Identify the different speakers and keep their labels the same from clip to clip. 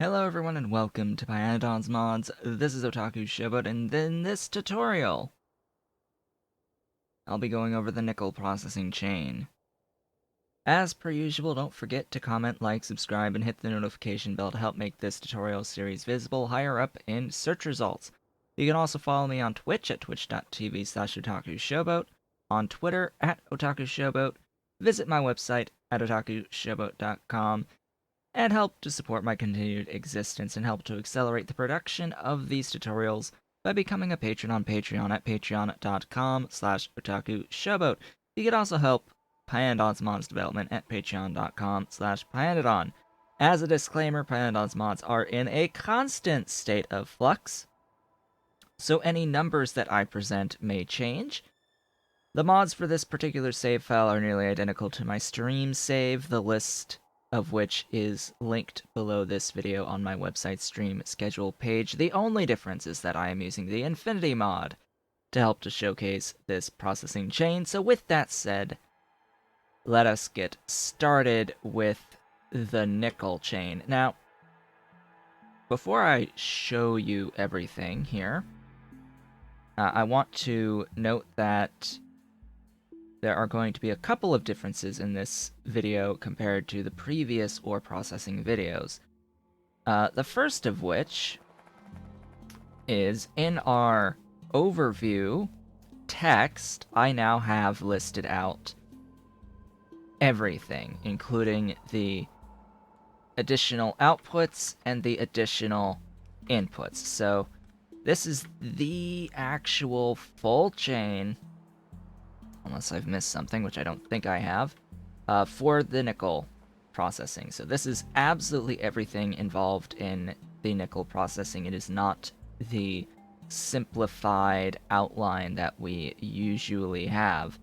Speaker 1: Hello everyone and welcome to Pyanodons Mods. This is Otaku Showboat, and in this tutorial, I'll be going over the nickel processing chain. As per usual, don't forget to comment, like, subscribe, and hit the notification bell to help make this tutorial series visible higher up in search results. You can also follow me on Twitch at twitch.tv/otakushowboat, on Twitter at otakushowboat, visit my website at otakushowboat.com, and help to support my continued existence and help to accelerate the production of these tutorials by becoming a patron on Patreon at patreon.com/otakushowboat. You can also help Pyanodons Mods development at patreon.com/pyanodon. As a disclaimer, Pyanodons Mods are in a constant state of flux, so any numbers that I present may change. The mods for this particular save file are nearly identical to my stream save, the list of which is linked below this video on my website stream schedule page. The only difference is that I am using the Infinity mod to help to showcase this processing chain. So with that said, let us get started with the nickel chain. Now, before I show you everything here, I want to note that there are going to be a couple of differences in this video compared to the previous ore processing videos. The first of which is in our overview text, I now have listed out everything, including the additional outputs and the additional inputs. So this is the actual full chain, unless I've missed something, which I don't think I have, for the nickel processing. So this is absolutely everything involved in the nickel processing. It is not the simplified outline that we usually have.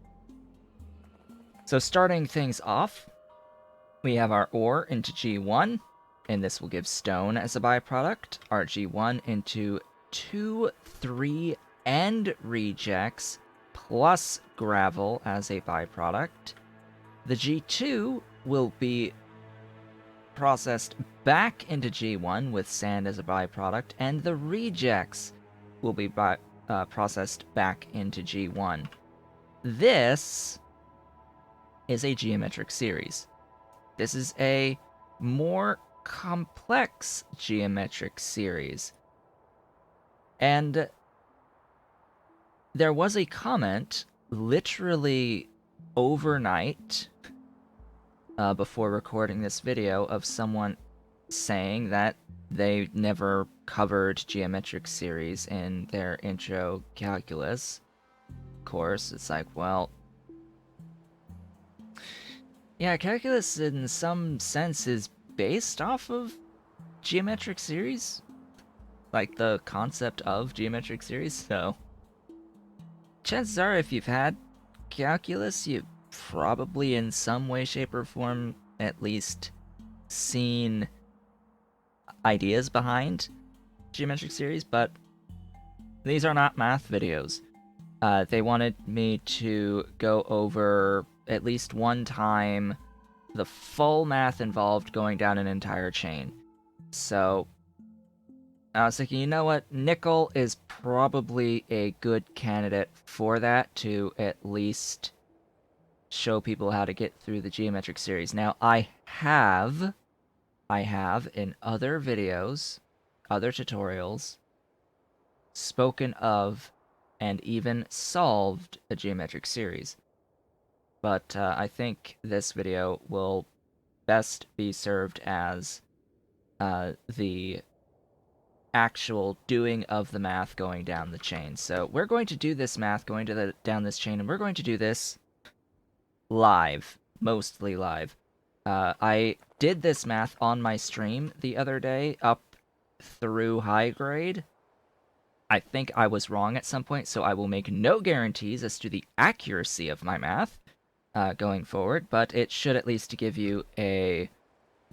Speaker 1: So starting things off, we have our ore into G1, and this will give stone as a byproduct. Our G1 into 2, 3, and rejects, plus gravel as a byproduct. The G2 will be processed back into G1 with sand as a byproduct, and the rejects will be processed back into G1. This is a geometric series. This is a more complex geometric series. And there was a comment literally overnight before recording this video of someone saying that they never covered geometric series in their intro calculus course. It's like, well, yeah, calculus in some sense is based off of geometric series, like the concept of geometric series, so chances are if you've had calculus, you've probably in some way, shape, or form at least seen ideas behind geometric series, but these are not math videos. They wanted me to go over at least one time the full math involved going down an entire chain. So I was thinking, you know what? Nickel is probably a good candidate for that, to at least show people how to get through the geometric series. Now, I have in other videos, other tutorials, spoken of and even solved a geometric series. But I think this video will best be served as the actual doing of the math going down the chain. So we're going to do this math going down this chain, and we're going to do this live, mostly live. I did this math on my stream the other day up through high grade. I think I was wrong at some point, so I will make no guarantees as to the accuracy of my math going forward, but it should at least give you a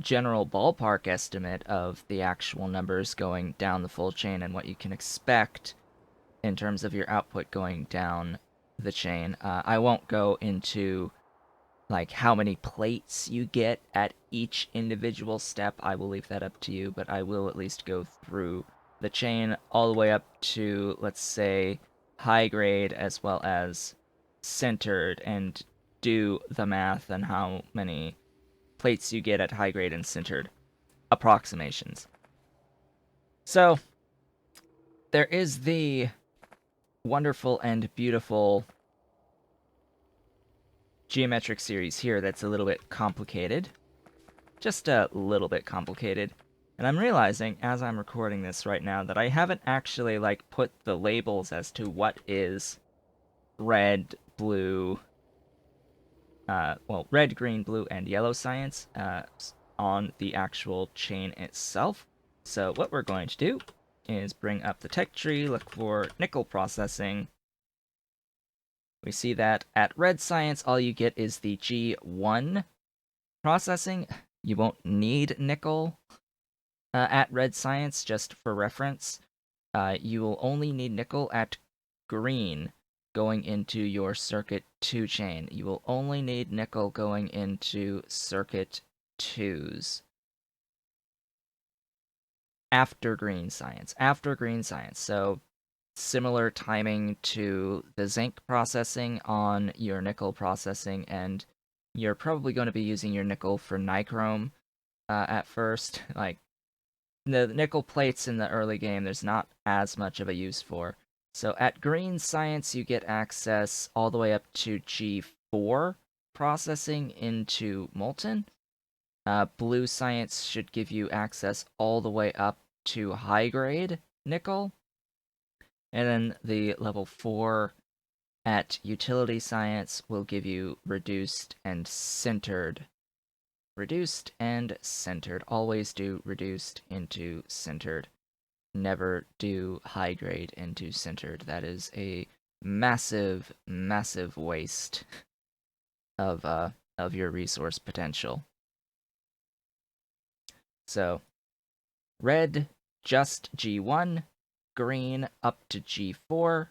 Speaker 1: general ballpark estimate of the actual numbers going down the full chain and what you can expect in terms of your output going down the chain. I won't go into Like how many plates you get at each individual step, I will leave that up to you, but I will at least go through the chain all the way up to, let's say, high grade as well as centered, and do the math on how many plates you get at high grade and centered approximations. So, there is the wonderful and beautiful geometric series here that's a little bit complicated. Just a little bit complicated. And I'm realizing, as I'm recording this right now, that I haven't actually, like, put the labels as to what is red, blue, red, green, blue, and yellow science on the actual chain itself. So what we're going to do is bring up the tech tree, look for nickel processing. We see that at red science, all you get is the G1 processing. You won't need nickel at red science, just for reference. You will only need nickel at green going into your circuit 2 chain. You will only need nickel going into circuit 2s. After green science. After green science. So similar timing to the zinc processing on your nickel processing, and you're probably going to be using your nickel for nichrome at first. Like, the nickel plates in the early game, there's not as much of a use for. So at green science, you get access all the way up to G4 processing into molten. Blue science should give you access all the way up to high grade nickel. And then the level 4 at utility science will give you reduced and centered. Reduced and centered. Always do reduced into centered. Never do high grade into centered. That is a massive, massive waste of your resource potential. So, red, just G1, green up to G4,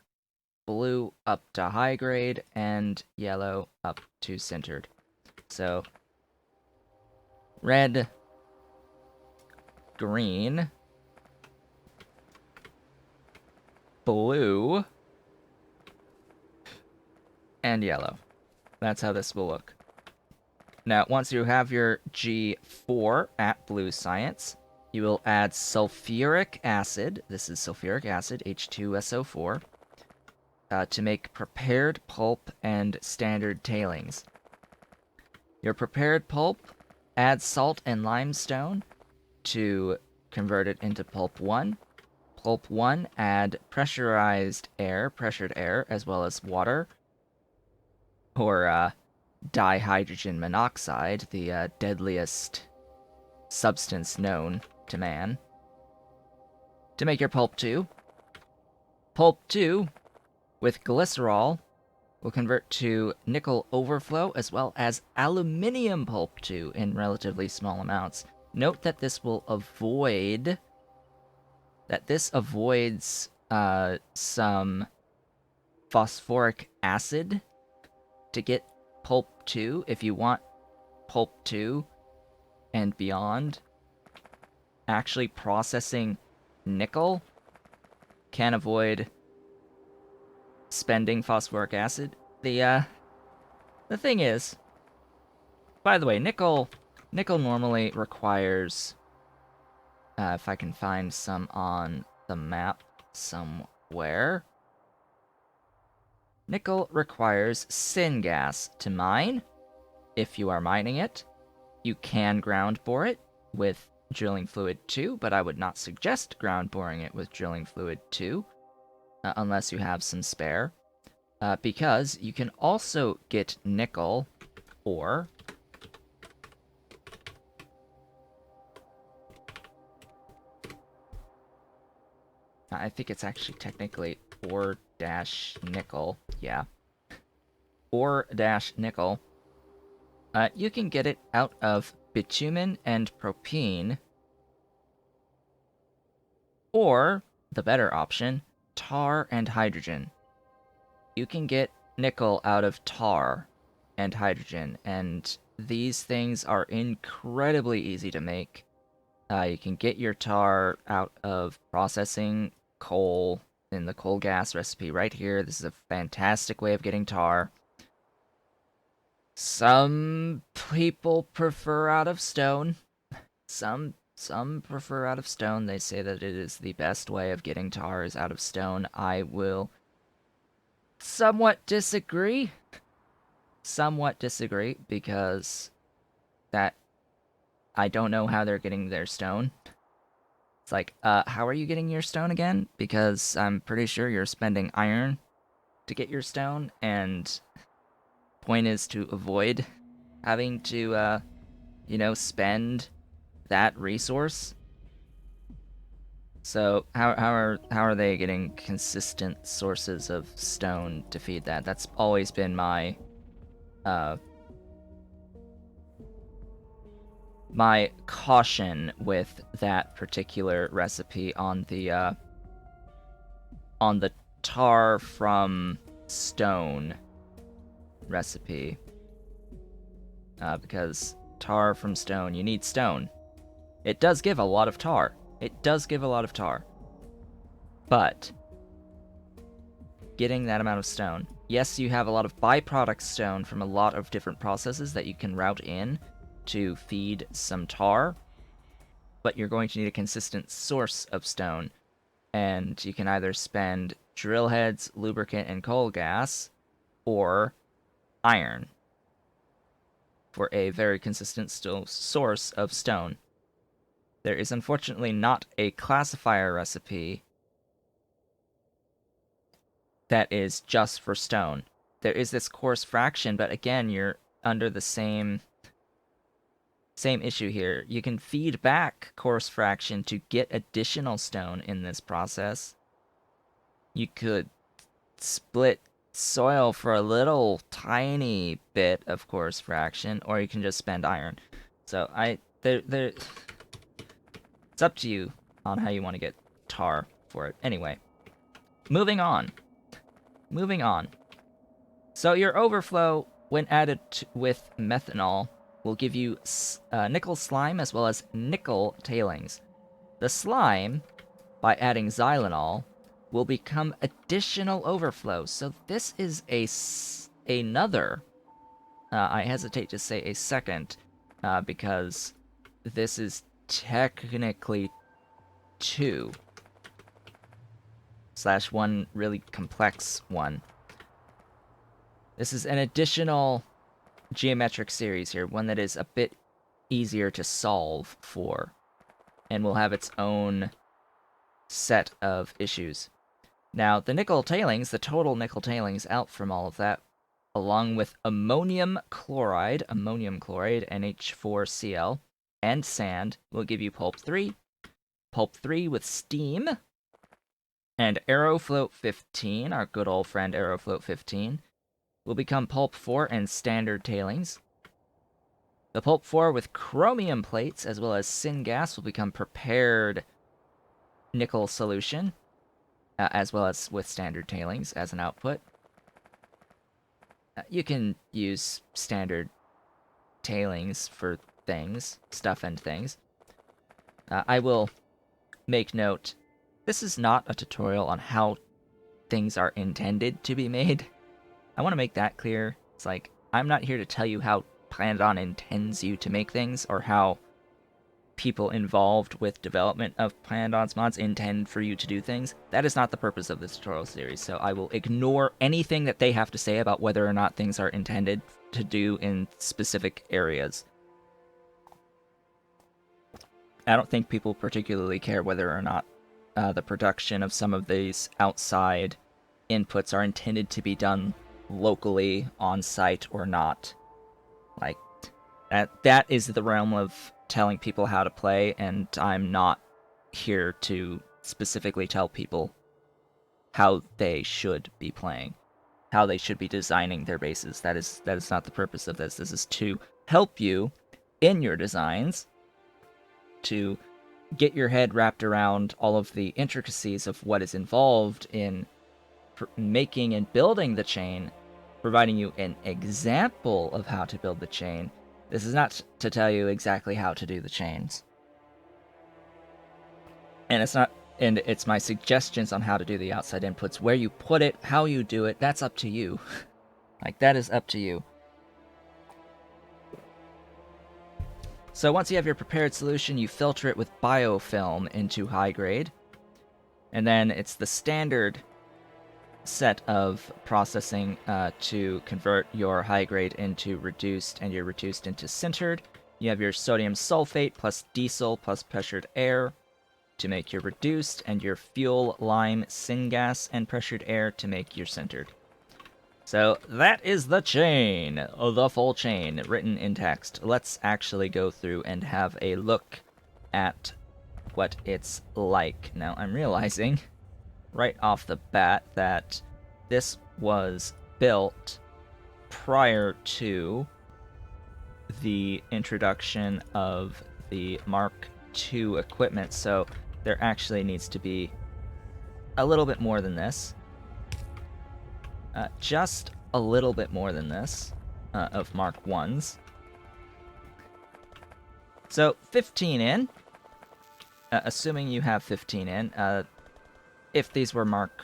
Speaker 1: blue up to high grade, and yellow up to centered. So, red, green, blue, and yellow. That's how this will look. Now, once you have your G4 at blue science, you will add sulfuric acid. This is sulfuric acid, H2SO4, to make prepared pulp and standard tailings. Your prepared pulp, add salt and limestone to convert it into pulp 1. Pulp 1, add pressured air, as well as water, or dihydrogen monoxide, the deadliest substance known to man, to make your pulp 2. Pulp 2, with glycerol, will convert to nickel overflow, as well as aluminium pulp 2 in relatively small amounts. Note that this will avoid... this avoids some phosphoric acid to get pulp 2. If you want pulp 2 and beyond, actually processing nickel can avoid spending phosphoric acid. The thing is, by the way, nickel normally requires, if I can find some on the map somewhere, nickel requires syngas to mine. If you are mining it, you can ground bore it with drilling fluid 2, but I would not suggest ground boring it with drilling fluid 2, unless you have some spare, because you can also get nickel ore I think it's actually technically ore-nickel. Yeah. Ore-nickel. You can get it out of bitumen and propene, or, the better option, tar and hydrogen. You can get nickel out of tar. and hydrogen, and these things are incredibly easy to make. You can get your tar out of processing coal in the coal gas recipe right here. This is a fantastic way of getting tar. Some people prefer out of stone. Some prefer out of stone. They say that it is the best way of getting tar is out of stone. I will somewhat disagree. Somewhat disagree because that I don't know how they're getting their stone. It's like, how are you getting your stone again? Because I'm pretty sure you're spending iron to get your stone, and point is to avoid having to, spend that resource. So how are they getting consistent sources of stone to feed that? That's always been my uh my caution with that particular recipe on the tar from stone recipe. Because tar from stone, you need stone. It does give a lot of tar. It does give a lot of tar. But getting that amount of stone. Yes, you have a lot of byproduct stone from a lot of different processes that you can route in to feed some tar, but you're going to need a consistent source of stone. And you can either spend drill heads, lubricant, and coal gas, or iron for a very consistent source of stone. There is unfortunately not a classifier recipe that is just for stone. There is this coarse fraction, but again, you're under the same issue here. You can feed back coarse fraction to get additional stone in this process. You could split soil for a little tiny bit of coarse fraction, or you can just spend iron. So it's up to you on how you want to get tar for it. Anyway, moving on. So your overflow, when added with methanol, will give you nickel slime as well as nickel tailings. The slime, by adding xylenol, will become additional overflow. So this is another, I hesitate to say a second, because this is technically 2/1 really complex one. This is an additional geometric series here, one that is a bit easier to solve for, and will have its own set of issues. Now, the nickel tailings, the total nickel tailings out from all of that, along with ammonium chloride, NH4Cl, and sand, will give you pulp 3 with steam, and Aerofloat 15, our good old friend Aerofloat 15, will become pulp 4 and standard tailings. The pulp 4 with chromium plates as well as syngas will become prepared nickel solution, as well as with standard tailings as an output. You can use standard tailings for stuff and things. I will make note, this is not a tutorial on how things are intended to be made. I want to make that clear. It's like, I'm not here to tell you how Pyanodon intends you to make things, or how people involved with development of Pyanodon's mods intend for you to do things. That is not the purpose of this tutorial series, so I will ignore anything that they have to say about whether or not things are intended to do in specific areas. I don't think people particularly care whether or not the production of some of these outside inputs are intended to be done locally, on site, or not. Like, that is the realm of telling people how to play, and I'm not here to specifically tell people how they should be playing, how they should be designing their bases. That is not the purpose of this. This is to help you in your designs, to get your head wrapped around all of the intricacies of what is involved in making and building the chain, providing you an example of how to build the chain. This is not to tell you exactly how to do the chains. And it's my suggestions on how to do the outside inputs. Where you put it, how you do it, that's up to you. Like, that is up to you. So once you have your prepared solution, you filter it with biofilm into high grade. And then it's the standard set of processing to convert your high grade into reduced and your reduced into sintered. You have your sodium sulfate plus diesel plus pressured air to make your reduced, and your fuel, lime, syngas, and pressured air to make your sintered. So that is the chain, the full chain, written in text. Let's actually go through and have a look at what it's like. Now, I'm realizing right off the bat that this was built prior to the introduction of the Mark II equipment, so there actually needs to be a little bit more than this. Just a little bit more than this of Mark 1s. So 15 in, assuming you have 15 in. If these were Mark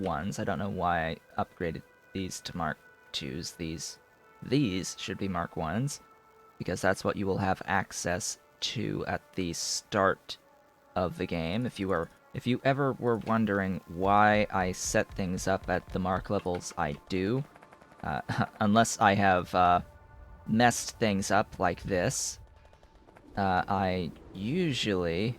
Speaker 1: 1s, I don't know why I upgraded these to Mark 2s. These should be Mark 1s, because that's what you will have access to at the start of the game. If you ever were wondering why I set things up at the mark levels I do, unless I have messed things up like this, I usually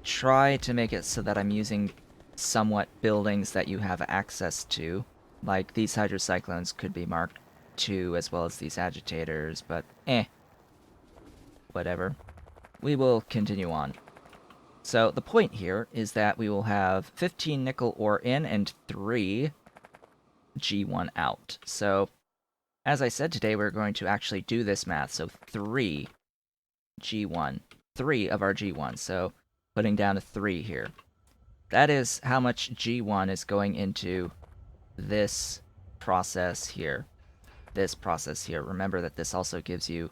Speaker 1: try to make it so that I'm using somewhat buildings that you have access to. Like, these hydrocyclones could be Mark II as well as these agitators, but whatever. We will continue on. So the point here is that we will have 15 nickel ore in and 3 G1 out. So, as I said, today we're going to actually do this math. So 3 G1. 3 of our G1. So, putting down a 3 here. That is how much G1 is going into this process here. This process here. Remember that this also gives you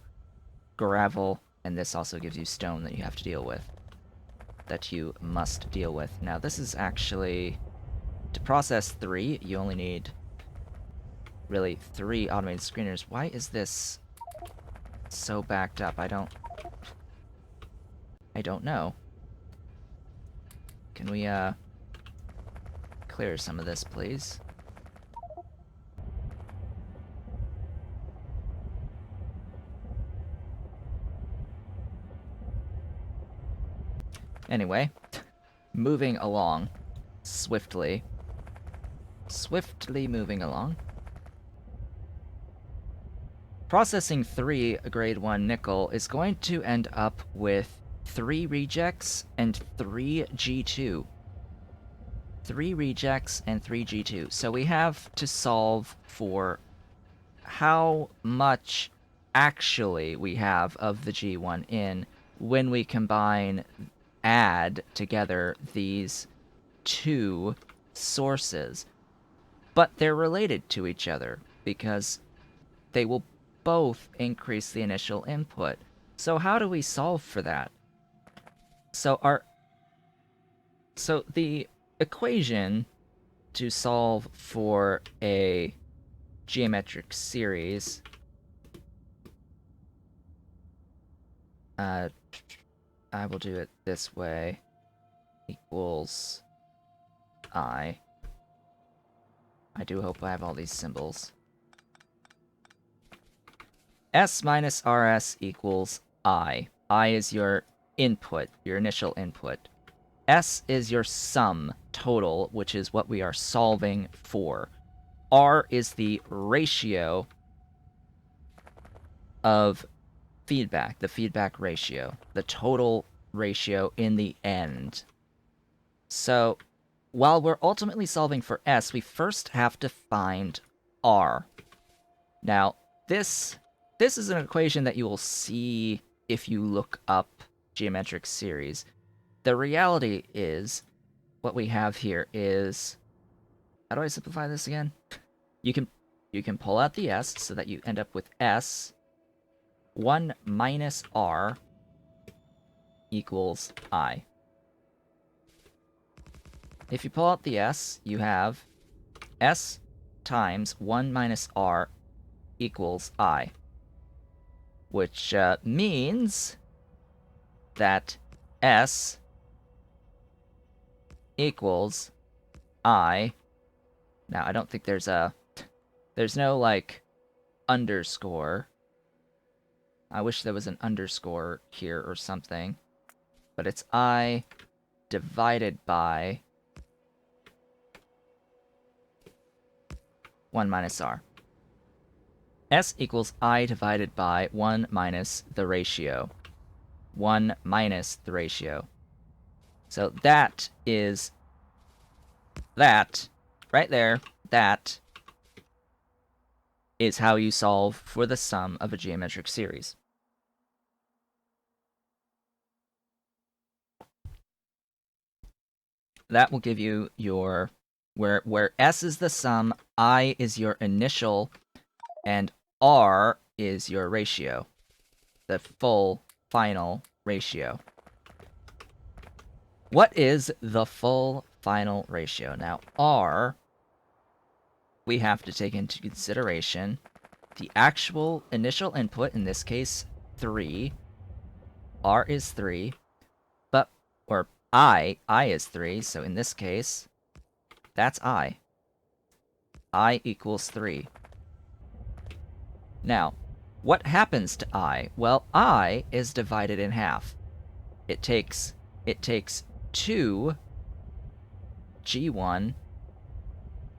Speaker 1: gravel, and this also gives you stone that you have to deal with. That you must deal with. Now, this is actually... To process 3, you only need... really 3 automated screeners. Why is this so backed up? I don't know. Can we, clear some of this, please? Anyway, moving along swiftly. Swiftly moving along. Processing 3 grade 1 nickel is going to end up with 3 rejects and 3 G2. 3 rejects and 3 G2. So we have to solve for how much actually we have of the G1 in when we add together these 2 sources. But they're related to each other because they will both increase the initial input. So how do we solve for that? So the equation to solve for a geometric series I will do it this way, equals I do hope I have all these symbols. S minus RS equals I. I is your input, your initial input. S is your sum total, which is what we are solving for. R is the ratio of feedback, the feedback ratio, the total ratio in the end. So, while we're ultimately solving for S, we first have to find R. Now, this is an equation that you will see if you look up geometric series. The reality is, what we have here is how do I simplify this again? You can pull out the s so that you end up with s 1 minus r equals I. If you pull out the s, you have s times 1 minus r equals I, which means that s equals I. Now, I don't think there's no, like, underscore. I wish there was an underscore here or something. But it's I divided by 1 minus r. S equals I divided by 1 minus the ratio. 1 minus the ratio. So that is that, right there, that is how you solve for the sum of a geometric series. That will give you your, where S is the sum, I is your initial, and R is your ratio. The full final ratio. What is the full final ratio? Now, R, we have to take into consideration the actual initial input, in this case, 3. R is 3, but, or I is 3, so in this case, that's I. I equals 3. Now, what happens to I? Well, I is divided in half. It takes 2 G1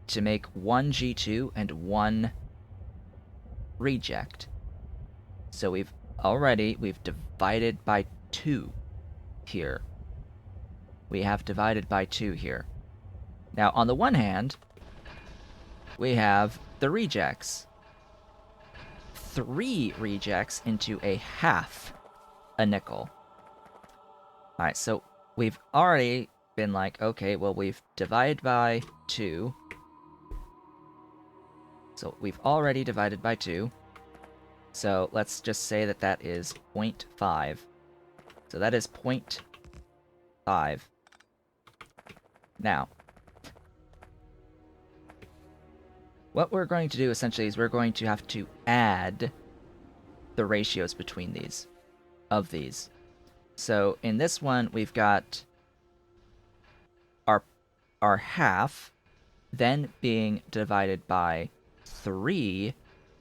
Speaker 1: to make 1 G2 and 1 reject. So we've divided by 2 here. We have divided by 2 here. Now, on the one hand, we have the rejects. 3 rejects into a half a nickel. Alright, so we've already been like, okay, well, we've divided by 2. So we've already divided by 2. So let's just say that that is 0.5. So that is 0.5. Now, what we're going to do essentially is we're going to have to add the ratios between these, of these. So in this one, we've got our half, then being divided by 3,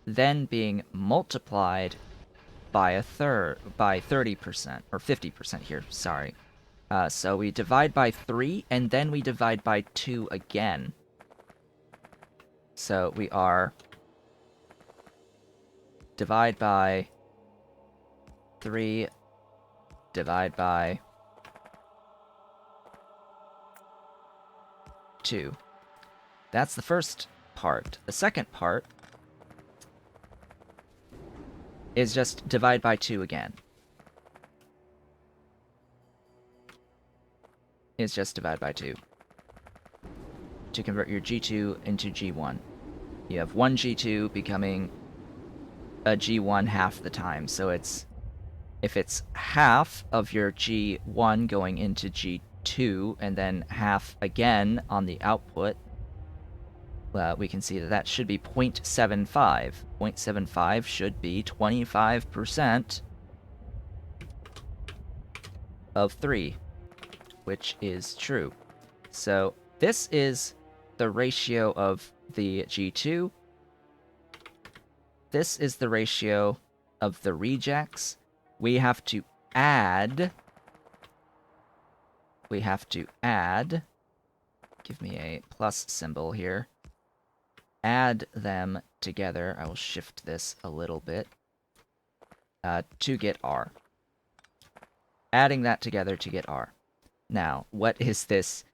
Speaker 1: then being multiplied by a third, by 30%, or 50% here, sorry. So we divide by 3, and then we divide by 2 again. So we are divide by 3, divide by 2. That's the first part. The second part is just divide by 2 again. Is just divide by 2. To convert your G2 into G1. You have 1 G2 becoming a G1 half the time. So it's, if it's half of your G1 going into G2 and then half again on the output, we can see that that should be 0.75. 0.75 should be 25% of 3, which is true. So this is the ratio of the G2. This is the ratio of the rejects. We have to add, give me a plus symbol here, add them together. I will shift this a little bit to get R. Adding that together to get R. Now, what is this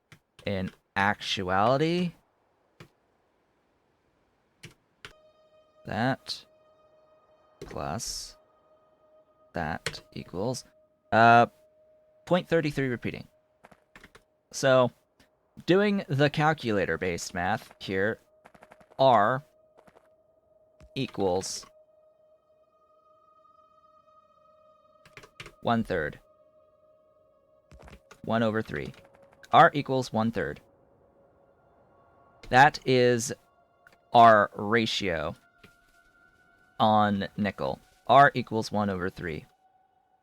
Speaker 1: in actuality? That plus that equals 0.33 repeating. So Doing the calculator-based math here, R equals 1/3. 1/3. R equals 1/3. That is our ratio on nickel. R equals 1/3.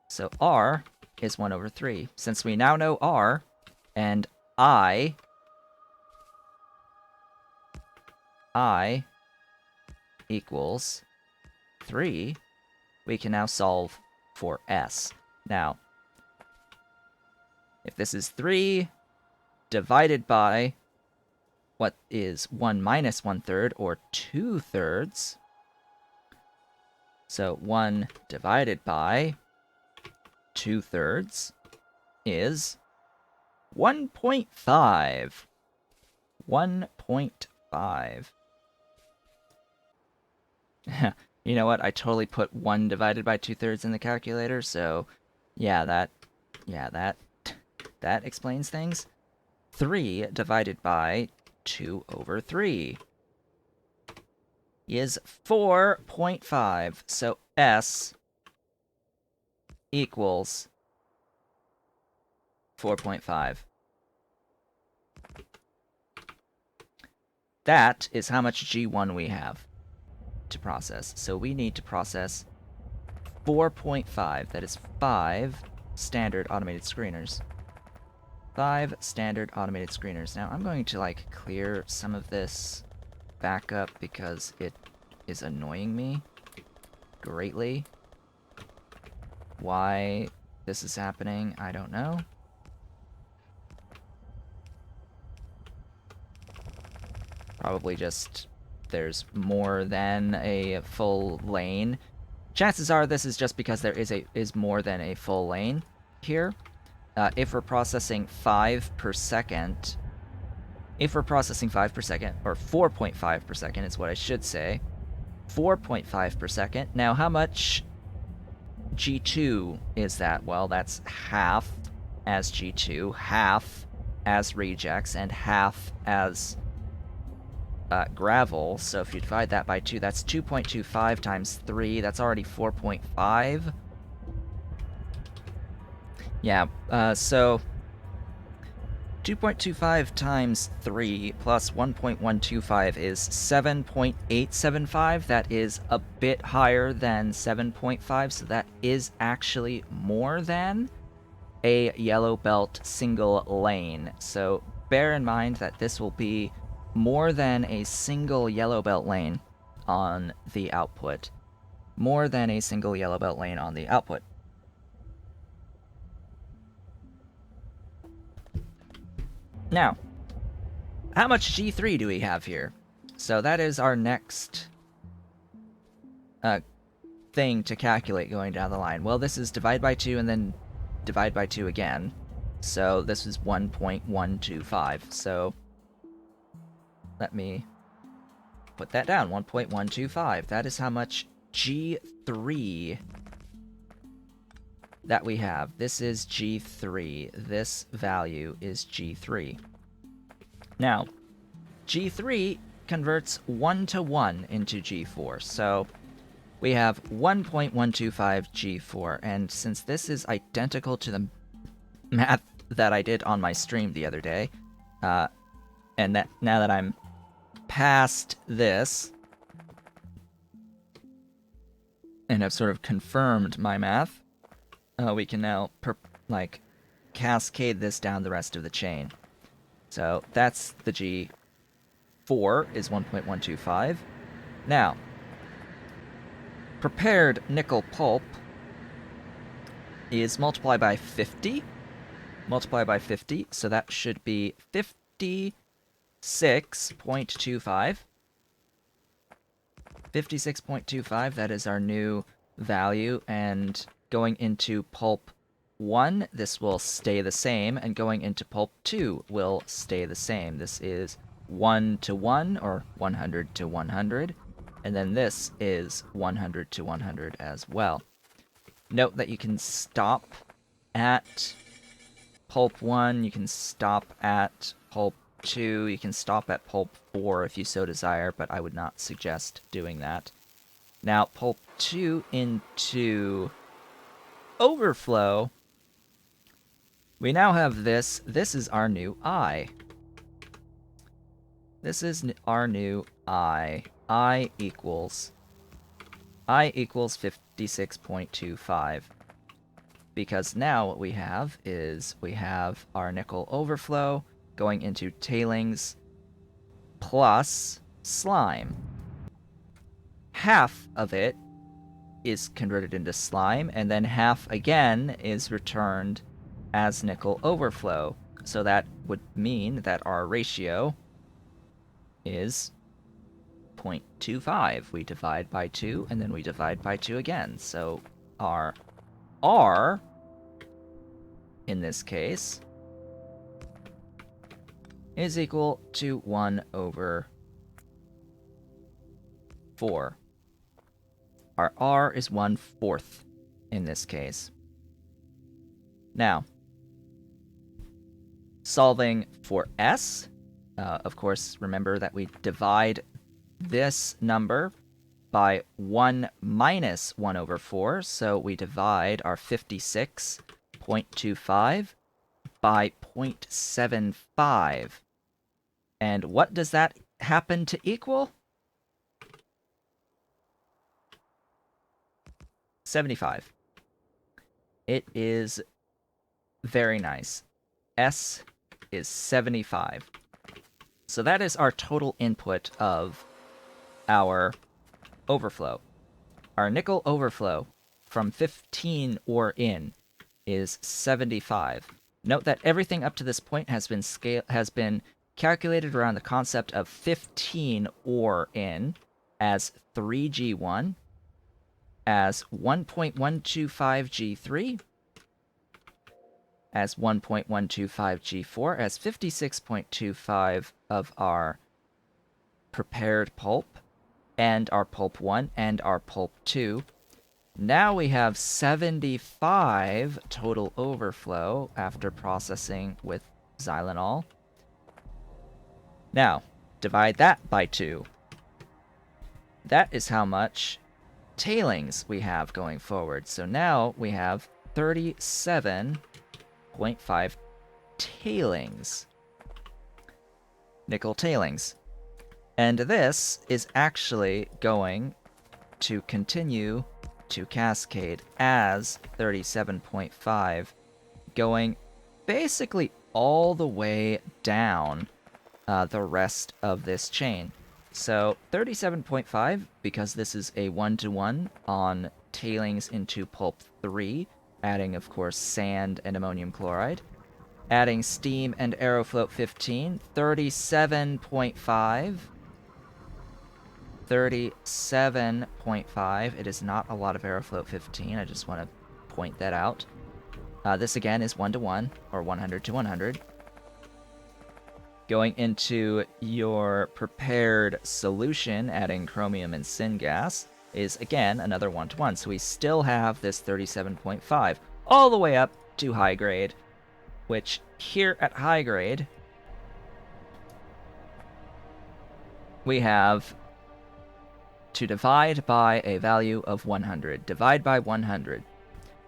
Speaker 1: So R is 1/3. Since we now know R, and I equals 3, we can now solve for S. Now, if this is 3 divided by what is 1 minus 1/3, or 2/3, so 1 divided by 2/3 is 1.5. 1.5. You know what? I totally put 1 divided by 2/3 in the calculator, so yeah, that explains things. 3 divided by 2/3 is 4.5. So S equals 4.5. That is how much G1 we have to process. So we need to process 4.5. That is 5 standard automated screeners. 5 standard automated screeners. Now I'm going to like clear some of this backup because it is annoying me greatly. Why this is happening, I don't know. Probably just there's more than a full lane. Chances are this is just because there is more than a full lane here. If we're processing 5 per second, or 4.5 per second is what I should say, 4.5 per second. Now, how much G2 is that? Well, that's half as G2, half as rejects, and half as gravel. So if you divide that by 2, that's 2.25 times 3. That's already 4.5. Yeah, so 2.25 times 3 plus 1.125 is 7.875. That is a bit higher than 7.5, so that is actually more than a yellow belt single lane. So bear in mind that this will be more than a single yellow belt lane on the output. More than a single yellow belt lane on the output. Now, how much G3 do we have here? So that is our next thing to calculate going down the line. Well, this is divide by 2 and then divide by 2 again. So this is 1.125. So let me put that down. 1.125. That is how much G3 that we have. This is G3. This value is G3. Now, G3 converts 1 to 1 into G4. So we have 1.125 G4. And since this is identical to the math that I did on my stream the other day, and that now that I'm past this and have sort of confirmed my math, we can now cascade this down the rest of the chain. So that's the G4 is 1.125. Now, prepared nickel pulp is multiplied by 50. Multiplied by 50, so that should be 56.25. 56.25, that is our new value, and going into pulp 1, this will stay the same, and going into pulp 2 will stay the same. This is 1 to 1, or 100 to 100, and then this is 100 to 100 as well. Note that you can stop at pulp 1, you can stop at pulp 2. You can stop at pulp 4 if you so desire, but I would not suggest doing that. Now, pulp 2 into overflow. We now have this. This is our new I. This is our new I. I equals 56.25. Because now what we have is we have our nickel overflow going into tailings plus slime. Half of it is converted into slime, and then half again is returned as nickel overflow. So that would mean that our ratio is 0.25. We divide by 2, and then we divide by 2 again. So our R, in this case, is equal to 1 over 4. Our R is 1/4 in this case. Now, solving for S, of course, remember that we divide this number by 1 minus 1 over 4, so we divide our 56.25 by 0.75. And what does that happen to equal? 75. It is very nice. S is 75. So that is our total input of our overflow. Our nickel overflow from 15 ore in is 75. Note that everything up to this point has been calculated around the concept of 15 ore in as 3G1, as 1.125G3, as 1.125G4, as 56.25 of our prepared pulp, and our pulp 1, and our pulp 2. Now we have 75 total overflow after processing with xylenol. Now, divide that by 2. That is how much tailings we have going forward. So now we have 37.5 tailings. Nickel tailings. And this is actually going to continue to cascade as 37.5, going basically all the way down the rest of this chain. So 37.5, because this is a 1-to-1 on tailings into pulp 3, adding, of course, sand and ammonium chloride. Adding steam and aerofloat 15, 37.5. 37.5. It is not a lot of aerofloat 15. I just want to point that out. This again is 1-to-1, or 100 to 100. Going into your prepared solution, adding chromium and syngas, is again another 1-to-1. So we still have this 37.5 all the way up to high grade, which here at high grade we have to divide by a value of 100. Divide by 100.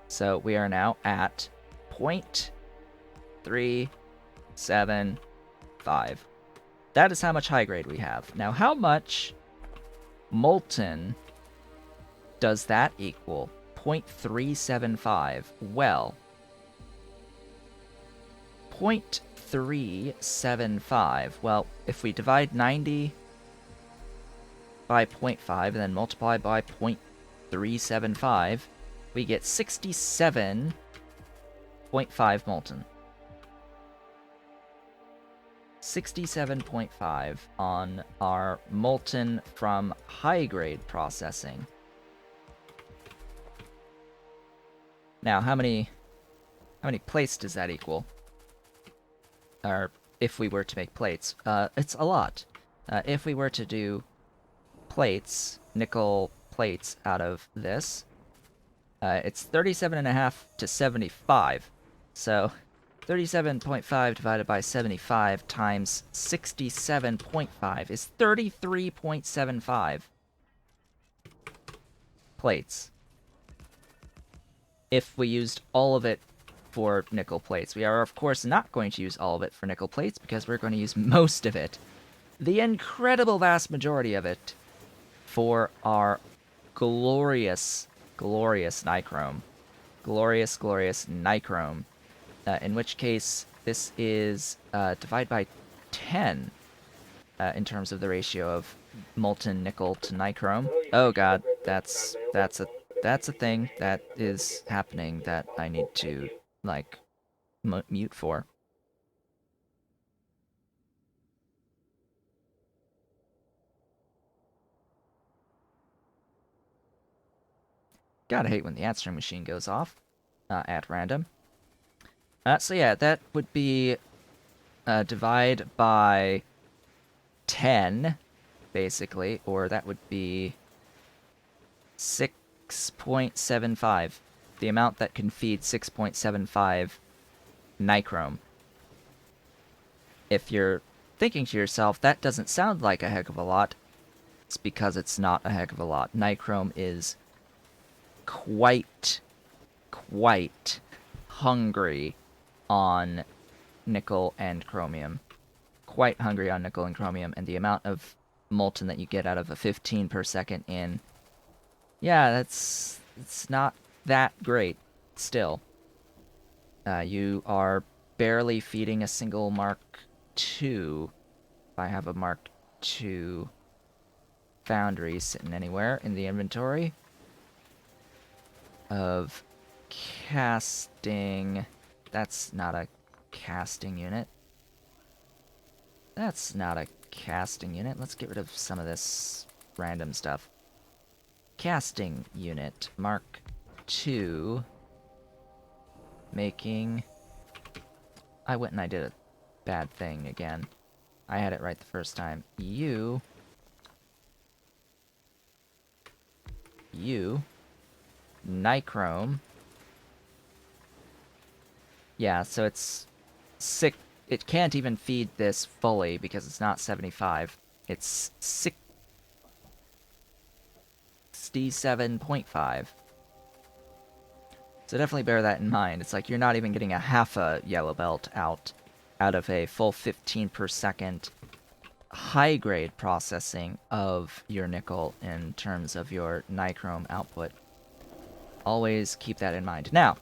Speaker 1: So we are now at 0.375. That is how much high grade we have. Now, how much molten does that equal? 0.375. Well, 0.375. Well, if we divide 90 by 0.5 and then multiply by 0.375, we get 67.5 molten. 67.5 on our molten from high grade processing. Now, how many plates does that equal? Or if we were to make plates, it's a lot. If we were to do plates, nickel plates out of this, it's 37.5 to 75. So 37.5 divided by 75 times 67.5 is 33.75 plates. If we used all of it for nickel plates. We are, of course, not going to use all of it for nickel plates because we're going to use most of it, the incredible vast majority of it, for our glorious, glorious nichrome. Glorious, glorious nichrome. In which case, this is divide by 10 in terms of the ratio of molten nickel to nichrome. Oh god, that's a thing that is happening that I need to, like, mute for. Gotta hate when the answering machine goes off at random. So yeah, that would be divide by 10, basically, or that would be 6.75. The amount that can feed 6.75 nichrome. If you're thinking to yourself, that doesn't sound like a heck of a lot, it's because it's not a heck of a lot. Nichrome is quite hungry on nickel and chromium. Quite hungry on nickel and chromium, and the amount of molten that you get out of a 15 per second in, yeah, it's not that great still. You are barely feeding a single Mark II. If I have a Mark II foundry sitting anywhere in the inventory of casting. That's not a casting unit. That's not a casting unit. Let's get rid of some of this random stuff. Casting unit, Mark II. Making... I went and I did a bad thing again. I had it right the first time. You... Nichrome. Yeah, so it's... It can't even feed this fully because it's not 75. It's 67.5. So definitely bear that in mind. It's like you're not even getting a half a yellow belt out of a full 15 per second high-grade processing of your nickel in terms of your nichrome output. Always keep that in mind. Now,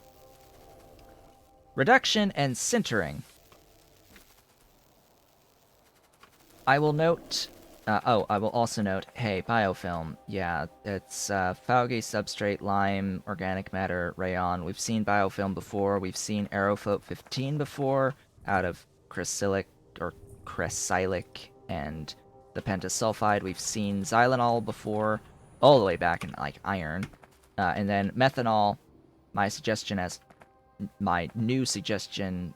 Speaker 1: reduction and sintering. I will note... I will also note, hey, biofilm. Yeah, it's Faugy, substrate, lime, organic matter, rayon. We've seen biofilm before. We've seen Aerofloat 15 before, out of cresilic and the pentasulfide. We've seen xylanol before, all the way back in, like, iron. And then methanol, newest suggestion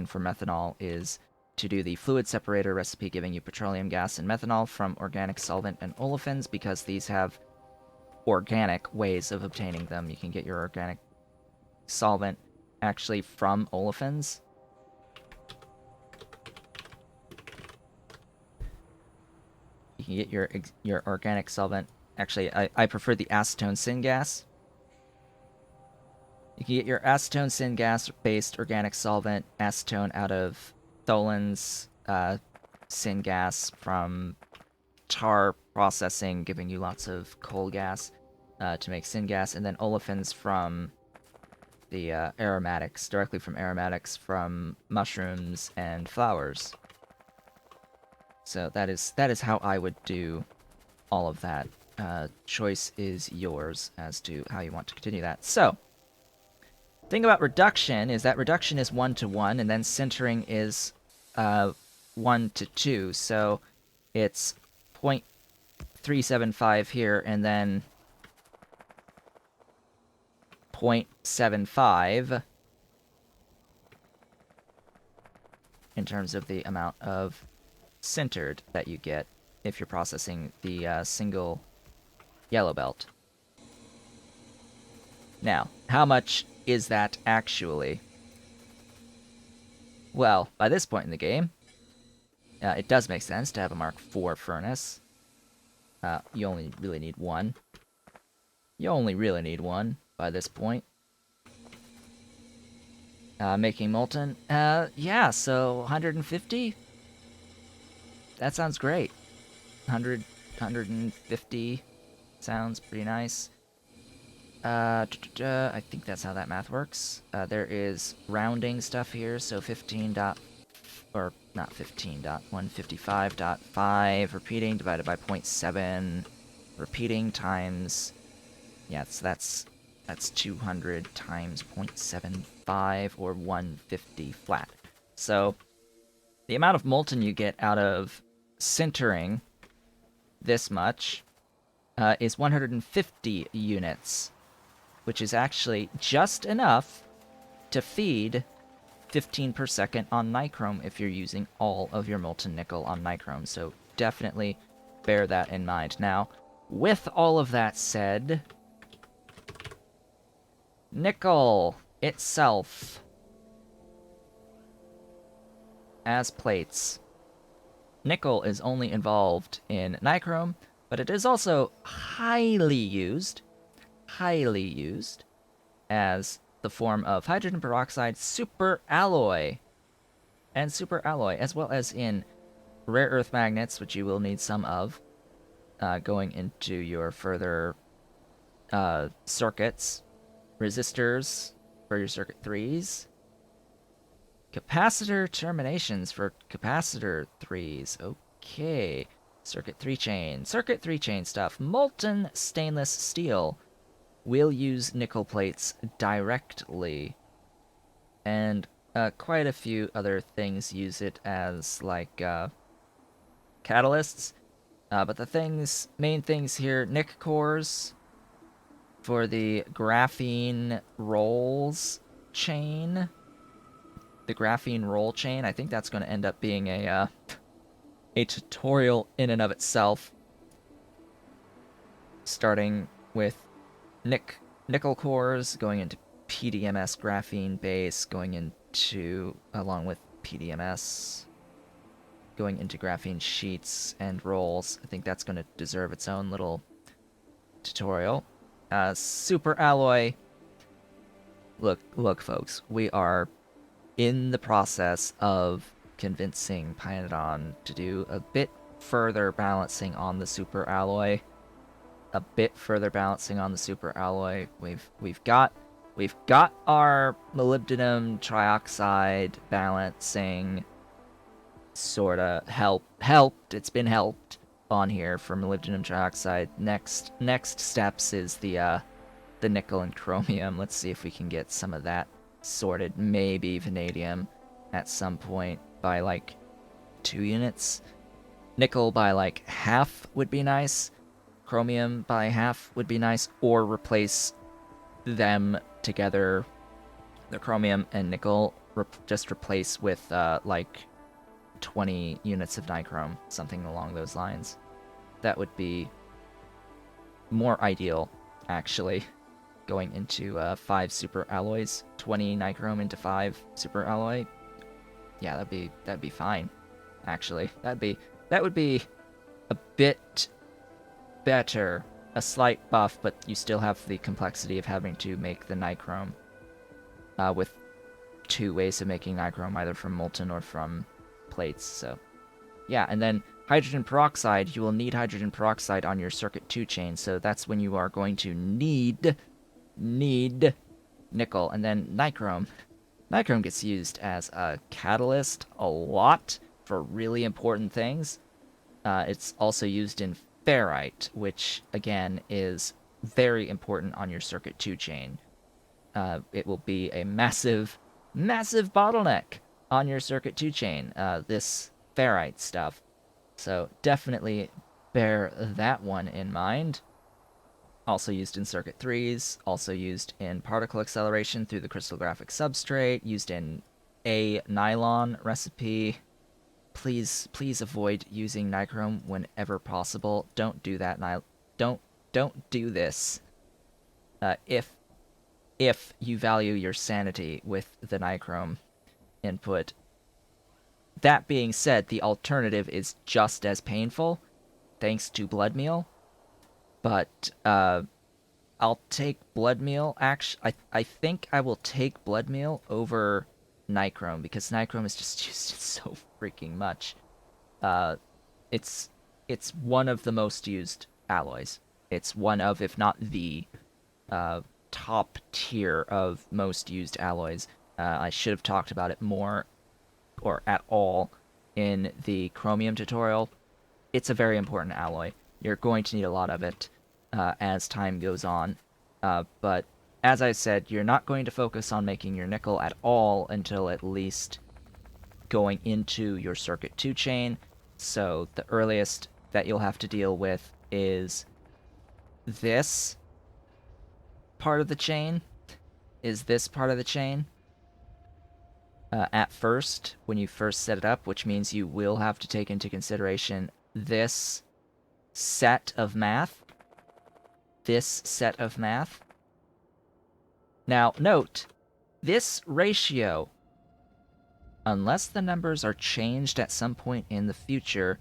Speaker 1: for methanol is to do the fluid separator recipe, giving you petroleum gas and methanol from organic solvent and olefins, because these have organic ways of obtaining them. You can get your organic solvent actually from olefins. You can get your organic solvent. Actually, I prefer the acetone syngas. You can get your acetone syngas-based organic solvent, acetone, out of Tholen's syngas from tar processing, giving you lots of coal gas to make syngas, and then olefins from the aromatics, directly from aromatics from mushrooms and flowers. So that is how I would do all of that. Choice is yours as to how you want to continue that. So, thing about reduction is that reduction is 1 to 1, and then sintering is 1 to 2. So it's 0.375 here, and then 0.75 in terms of the amount of sintered that you get if you're processing the single yellow belt. Now, how much is that actually? Well, by this point in the game, it does make sense to have a Mark IV furnace. You only really need one. You only really need one by this point. Making molten. Yeah, so 150? That sounds great. 100, 150 sounds pretty nice. I think that's how that math works. There is rounding stuff here, so 15 dot, or not 15 dot, 155.5 repeating divided by 0.7 repeating times, yeah, so that's 200 times 0.75 or 150 flat. So the amount of molten you get out of sintering this much is 150 units, which is actually just enough to feed 15 per second on nichrome if you're using all of your molten nickel on nichrome. So definitely bear that in mind. Now, with all of that said, nickel itself as plates. Nickel is only involved in nichrome, but it is also highly used as the form of hydrogen peroxide superalloy, and superalloy, as well as in rare earth magnets, which you will need some of, going into your further circuits, resistors for your circuit 3s, capacitor terminations for capacitor 3s. Okay. Circuit 3 chain stuff. Molten stainless steel will use nickel plates directly, and quite a few other things use it as like catalysts. But the main things here, nic cores for the graphene rolls chain. The graphene roll chain, I think that's going to end up being a tutorial in and of itself, starting with nickel cores, going into PDMS graphene base, going into, along with PDMS, going into graphene sheets and rolls. I think that's going to deserve its own little tutorial. Super alloy. Look, folks, we are in the process of convincing Pyanodon to do a bit further balancing on the super alloy. We've got our molybdenum trioxide balancing sorta helped. It's been helped on here for molybdenum trioxide. Next steps is the nickel and chromium. Let's see if we can get some of that sorted. Maybe vanadium at some point by like 2 units. Nickel by like half would be nice. Chromium by half would be nice, or replace them together. The chromium and nickel just replace with like 20 units of nichrome, something along those lines. That would be more ideal, actually. Going into 5 super alloys, 20 nichrome into 5 super alloy. Yeah, that'd be fine. Actually, that would be a bit better, a slight buff, but you still have the complexity of having to make the nichrome with 2 ways of making nichrome, either from molten or from plates. So yeah, and then hydrogen peroxide, you will need hydrogen peroxide on your circuit 2 chain, so that's when you are going to need nickel. And then nichrome gets used as a catalyst a lot for really important things. It's also used in ferrite, which again is very important on your circuit 2 chain. It will be a massive bottleneck on your circuit 2 chain, this ferrite stuff. So definitely bear that one in mind. Also used in circuit 3s, also used in particle acceleration through the crystallographic substrate, used in a nylon recipe. Please avoid using nichrome whenever possible. Don't do that. Don't do this. If you value your sanity with the nichrome input, that being said, the alternative is just as painful, thanks to blood meal. But I'll take blood meal. Actually, I think I will take blood meal over nichrome because nichrome is just used so freaking much. Uh, it's it's one of the most used alloys. It's one of, if not the uh, top tier of most used alloys. I should have talked about it more or at all in the chromium tutorial. It's a very important alloy. You're going to need a lot of it as time goes on. But as I said, you're not going to focus on making your nickel at all until at least going into your Circuit 2 chain. So the earliest that you'll have to deal with is this part of the chain. At first, when you first set it up, which means you will have to take into consideration this set of math. Now, note, this ratio, unless the numbers are changed at some point in the future,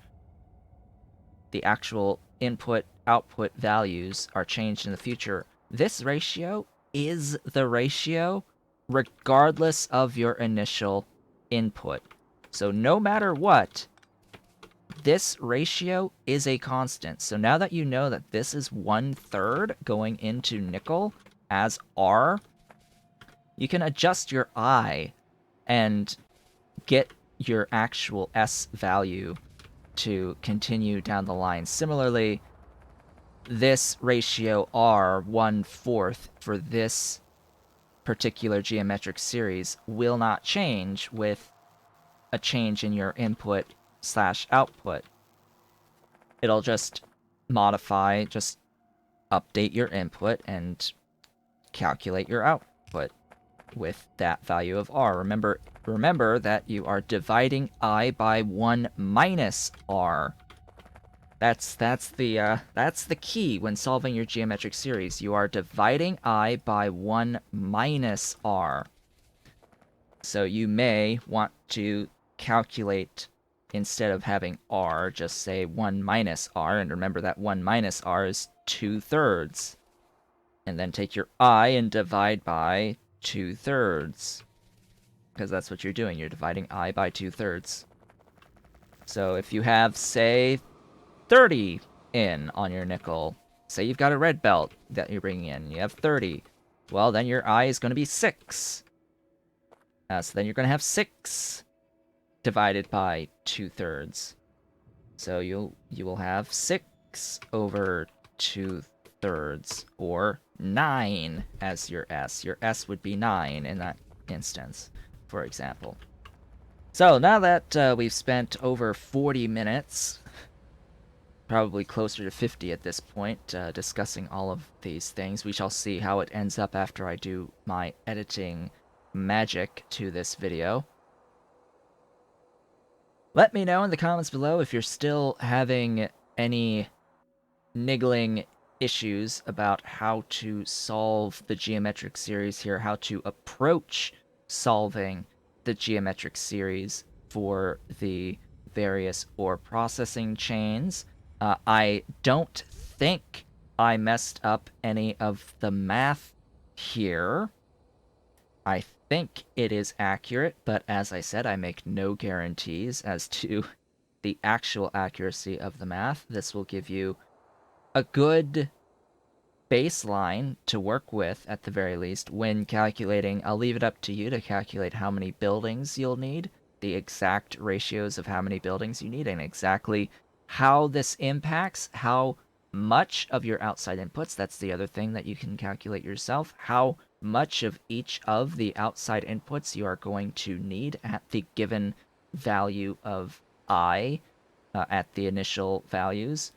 Speaker 1: the actual input-output values are changed in the future, this ratio is the ratio regardless of your initial input. So no matter what, this ratio is a constant. So now that you know that this is 1/3 going into nickel as R, you can adjust your I and get your actual S value to continue down the line. Similarly, this ratio R, 1/4, for this particular geometric series will not change with a change in your input/output. It'll just modify, just update your input and calculate your output with that value of R. Remember that you are dividing I by 1 minus R. That's the key when solving your geometric series. You are dividing I by 1 minus R. So you may want to calculate, instead of having R, just say 1 minus R, and remember that 1 minus R is 2/3. And then take your I and divide by 2/3. Because that's what you're doing, you're dividing I by 2/3. So if you have, say, 30 in on your nickel. Say you've got a red belt that you're bringing in. You have 30. Well, then your I is going to be 6. So then you're going to have 6 divided by 2/3. So you will have 6 over 2/3, or 9 as your S. Your S would be 9 in that instance, for example. So now that we've spent over 40 minutes, probably closer to 50 at this point, discussing all of these things, we shall see how it ends up after I do my editing magic to this video. Let me know in the comments below if you're still having any niggling issues about how to solve the geometric series here, how to approach solving the geometric series for the various ore processing chains. I don't think I messed up any of the math here. I think it is accurate, but as I said, I make no guarantees as to the actual accuracy of the math. This will give you a good baseline to work with, at the very least, when calculating. I'll leave it up to you to calculate how many buildings you'll need, the exact ratios of how many buildings you need, and exactly how this impacts how much of your outside inputs. That's the other thing that you can calculate yourself. How much of each of the outside inputs you are going to need at the given value of I, at the initial values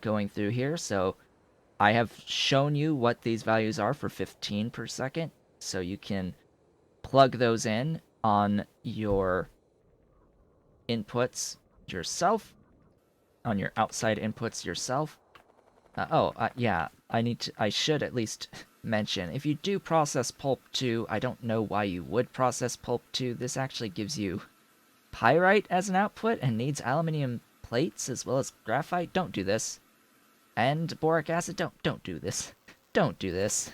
Speaker 1: going through here. So I have shown you what these values are for 15 per second, so you can plug those in on your inputs yourself, on your outside inputs yourself. Yeah, I should at least mention, if you do process Pulp 2, I don't know why you would process Pulp 2. This actually gives you pyrite as an output and needs aluminium plates as well as graphite, don't do this. And boric acid, don't do this. Don't do this.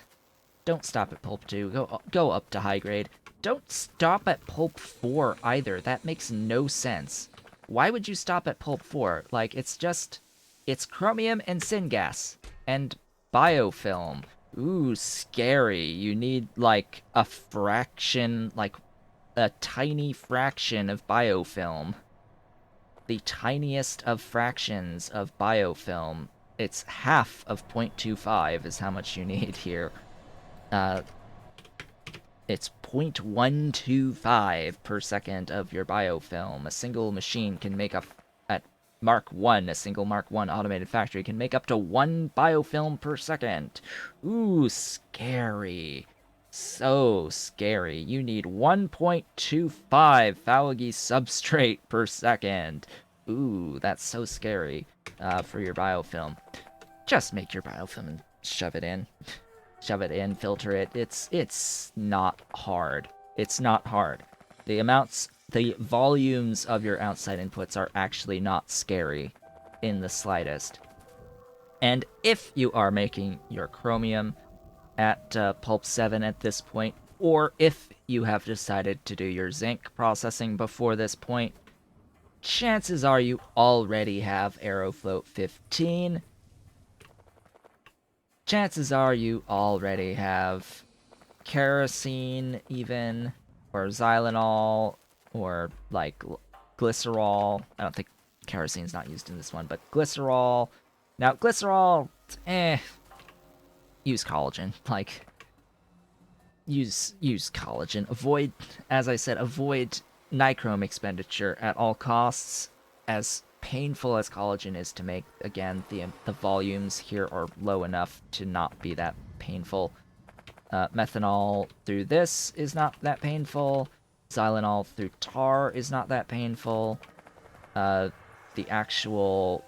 Speaker 1: Don't stop at pulp 2. Go up to high grade. Don't stop at pulp 4 either. That makes no sense. Why would you stop at pulp 4? Like, it's chromium and syngas and biofilm. Ooh, scary. You need like a fraction, like a tiny fraction of biofilm. The tiniest of fractions of biofilm. It's half of 0.25 is how much you need here. It's 0.125 per second of your biofilm. A single machine can make up, at Mark 1, a single Mark 1 automated factory can make up to 1 biofilm per second. Ooh, scary. So scary. You need 1.25 Faugi substrate per second. Ooh, that's so scary for your biofilm. Just make your biofilm and shove it in. Shove it in, filter it. It's not hard. It's not hard. The volumes of your outside inputs are actually not scary in the slightest. And if you are making your chromium at pulp 7 at this point, or if you have decided to do your zinc processing before this point, chances are you already have Aerofloat 15. Chances are you already have kerosene even, or xylenol, or like glycerol. I don't think kerosene's not used in this one, but glycerol. Now glycerol, use collagen. Like, use collagen. Avoid, as I said, avoid nichrome expenditure at all costs. As painful as collagen is to make, again, the volumes here are low enough to not be that painful. Methanol through this is not that painful. Xylenol through tar is not that painful. The actual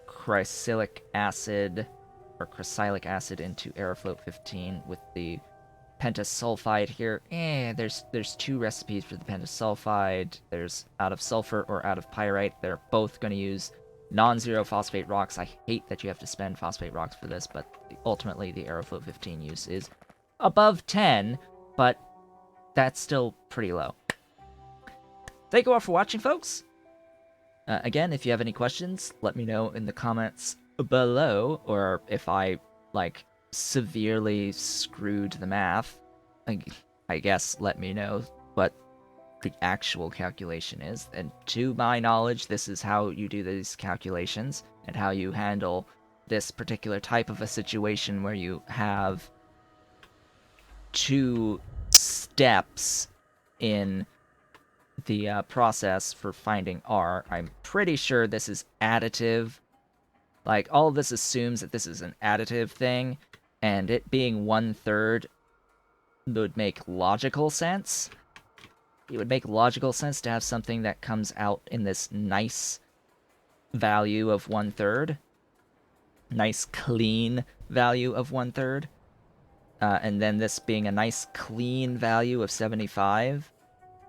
Speaker 1: crysylic acid or crysylic acid into Aerofloat 15 with the pentasulfide here. There's 2 recipes for the pentasulfide. There's out of sulfur or out of pyrite. They're both going to use non-zero phosphate rocks. I hate that you have to spend phosphate rocks for this, but ultimately the Aerofloat 15 use is above 10, but that's still pretty low. Thank you all for watching, folks. Again, if you have any questions, let me know in the comments below, or if I, like, severely screwed the math, I guess let me know what the actual calculation is. And to my knowledge, this is how you do these calculations, and how you handle this particular type of a situation where you have 2 steps in the process for finding R. I'm pretty sure this is additive. Like, all of this assumes that this is an additive thing, and it being 1/3 would make logical sense. It would make logical sense to have something that comes out in this nice value of 1/3. Nice, clean value of 1/3. And then this being a nice, clean value of 75,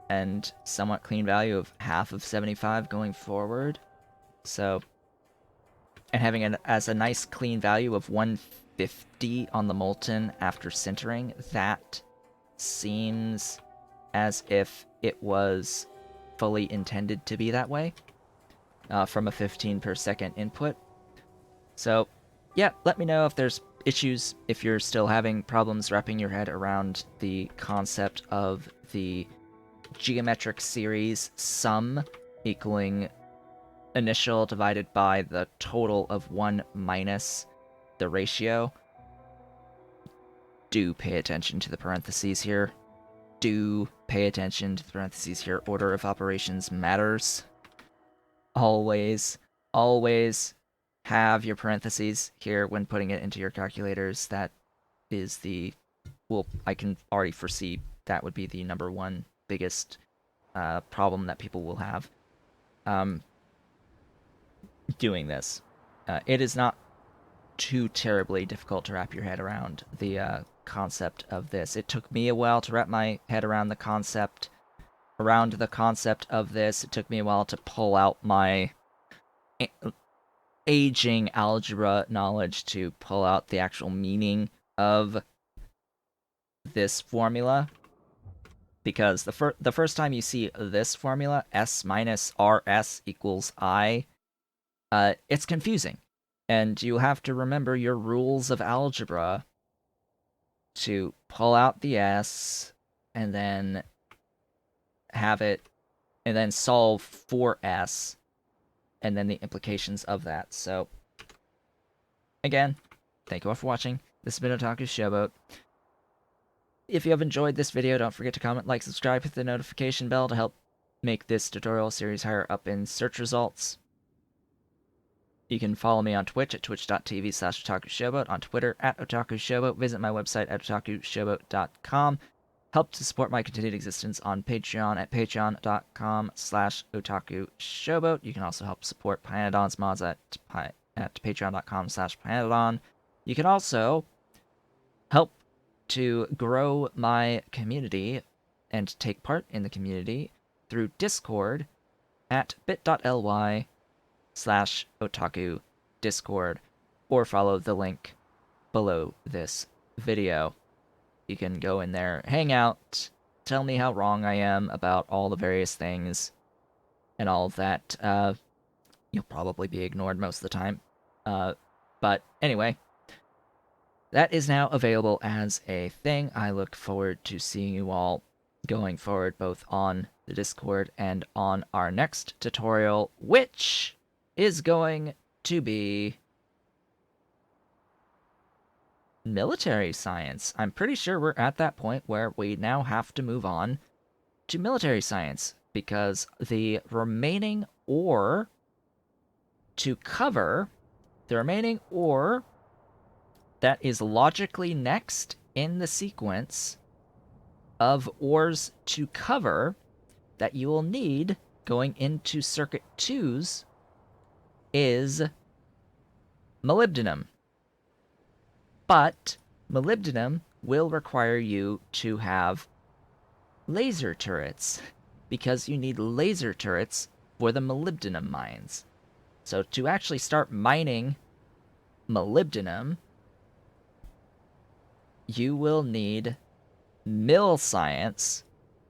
Speaker 1: and somewhat clean value of half of 75 going forward. So, and having it as a nice, clean value of 150 on the molten after sintering, that seems as if it was fully intended to be that way, from a 15 per second input. So, yeah, let me know if there's issues, if you're still having problems wrapping your head around the concept of the geometric series sum equaling initial divided by the total of 1 minus the ratio. Do pay attention to the parentheses here. Do pay attention to the parentheses here. Order of operations matters. Always, always have your parentheses here when putting it into your calculators. That is well, I can already foresee that would be the number 1 biggest problem that people will have doing this. It is not too terribly difficult to wrap your head around the concept of this. It took me a while to wrap my head around the concept around the concept of this. It took me a while to pull out my aging algebra knowledge to pull out the actual meaning of this formula. Because the first time you see this formula, S minus RS equals I, it's confusing. And you have to remember your rules of algebra to pull out the S and then have it, and then solve for S, and then the implications of that. So, again, thank you all for watching. This has been Otaku Showboat. If you have enjoyed this video, don't forget to comment, like, subscribe, hit the notification bell to help make this tutorial series higher up in search results. You can follow me on Twitch at twitch.tv/otakushowboat, on Twitter at otakushowboat, visit my website at otakushowboat.com, help to support my continued existence on Patreon at patreon.com/otakushowboat. You can also help support Pyanodons mods at patreon.com/Pyanodon. You can also help to grow my community and take part in the community through Discord at bit.ly/otaku discord, or follow the link below this video. You can go in there, hang out, tell me how wrong I am about all the various things, and all of that. You'll probably be ignored most of the time. But anyway, that is now available as a thing. I look forward to seeing you all going forward, both on the Discord and on our next tutorial, which is going to be military science. I'm pretty sure we're at that point where we now have to move on to military science, because the remaining ore to cover, the remaining ore that is logically next in the sequence of ores to cover that you will need going into Circuit 2's is molybdenum. But molybdenum will require you to have laser turrets, because you need laser turrets for the molybdenum mines. So to actually start mining molybdenum, you will need mill science,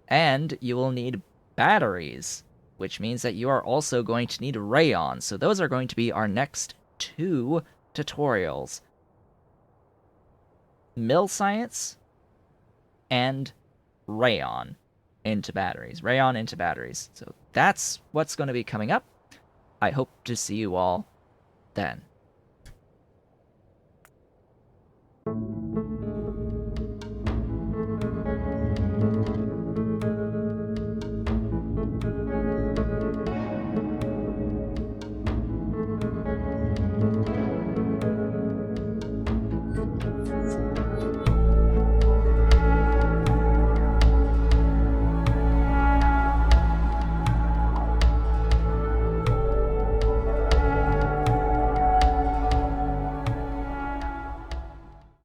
Speaker 1: and you will need batteries, which means that you are also going to need rayon. So those are going to be our next 2 tutorials. Mill science and rayon into batteries. Rayon into batteries. So that's what's going to be coming up. I hope to see you all then.